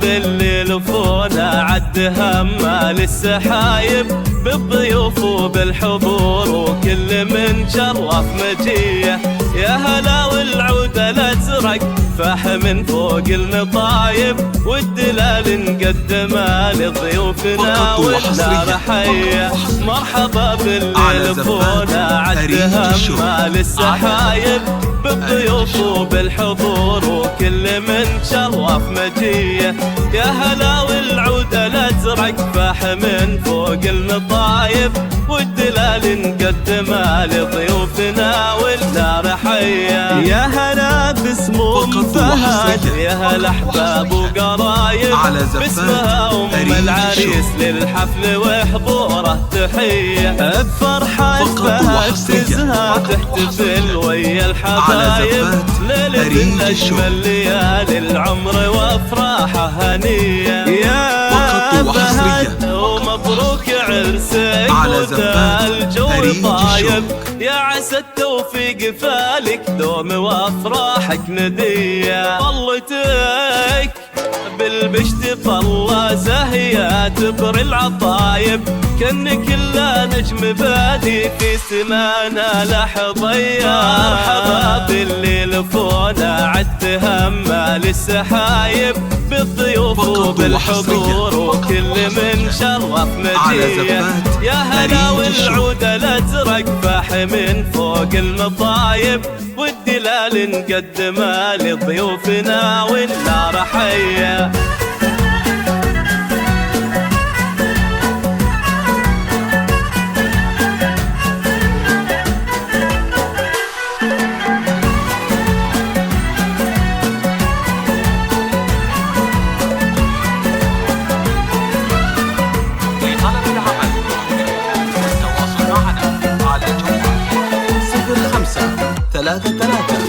اللي لفونا عد همه للسحايب بالضيوف وبالحضور وكل من شرف مجيه. يا هلا والعود الازرق فاح من فوق المطايب والدلال نقدمه لضيوفنا والنار حيه. مرحبا باللي لفونا عد همه للسحايب بالضيوف وبالحضور وكل من شرف مجيه. يا هلا والعود الازرق فاح من فوق المطايب والدلال نقدمه لضيوفنا والنار حيه. يا هلا باسم فهد يا هلا احباب وقرايب باسمها العريس للحفل وحضوره تحيه. بفرحة فهد تزهى تحتفل ويا الحبايب ليلة أجمل ليالي العمر وافراحه هنيه. يا فهد ومبروك عرسك وذا الجو طايب. يا عسى التوفيق فالك دوم وافراحك نديه. طلتك بالبشت طلة زاهية تبري العطايب كأن كل نجم بادي في سمانا لحظية. مرحبا باللي لفونا عد همه للسحايب بالضيوف وبالحضور وكل من شرف مجيه. يا هلا والعود الازرق فاح من فوق المطايب والدلال نقدمه لضيوفنا والنار حيه.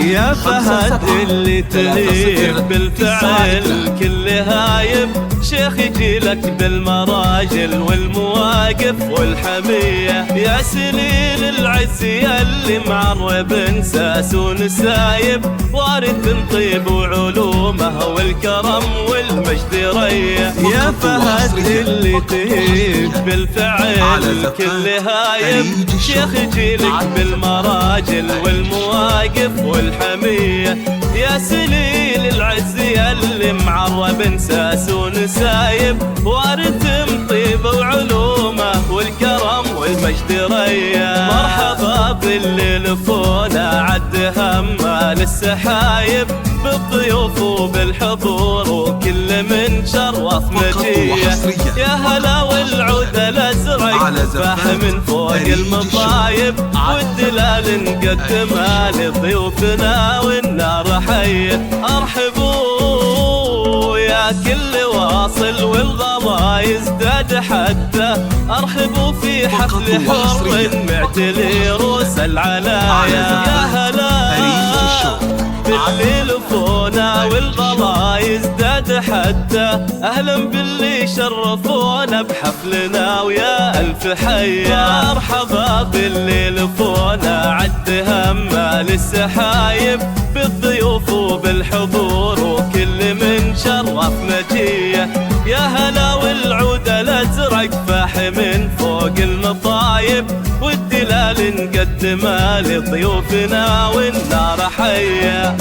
يا فهد اللي تليق بالفعل كل هايب شيخ يجيلك بالمراجل والمواقف والحمية. يا سليل العز اللي معرب انساس ونسايب وارث طيب وعلومه والكرم والمجد ريه. يا فهد اللي تهيب بالفعل كل هايب شيخ يجيلك بالمراجل والمواقف والحمية. يا سليل العز اللي معرب انساس ونسايب وارث طيب وعلومه والكرم والمجد ريه. مرحبا باللي لفونا عد همه للسحايب بالضيوف وبالحضور وكل من شرف مجيه. يا هلا والعود الازرق فاح من فوق المطايب والدلال نقدمها لضيوفنا والنار حيه. ارحبوا يا كل واصل والغلا يزداد حده. ارحبوا في حفل حر معتلي روس العلايا. يا هلا باللي لفونا والغلا يزداد حده. اهلا باللي شرفونا بحفلنا ويا الف حيه. مرحبا باللي لفونا عد همه للسحايب بالضيوف وبالحضور وكل من شرف مجيه. يا هلا والعود الازرق فاح من فوق المطايب والدلال نقدمه لضيوفنا والنار حيه.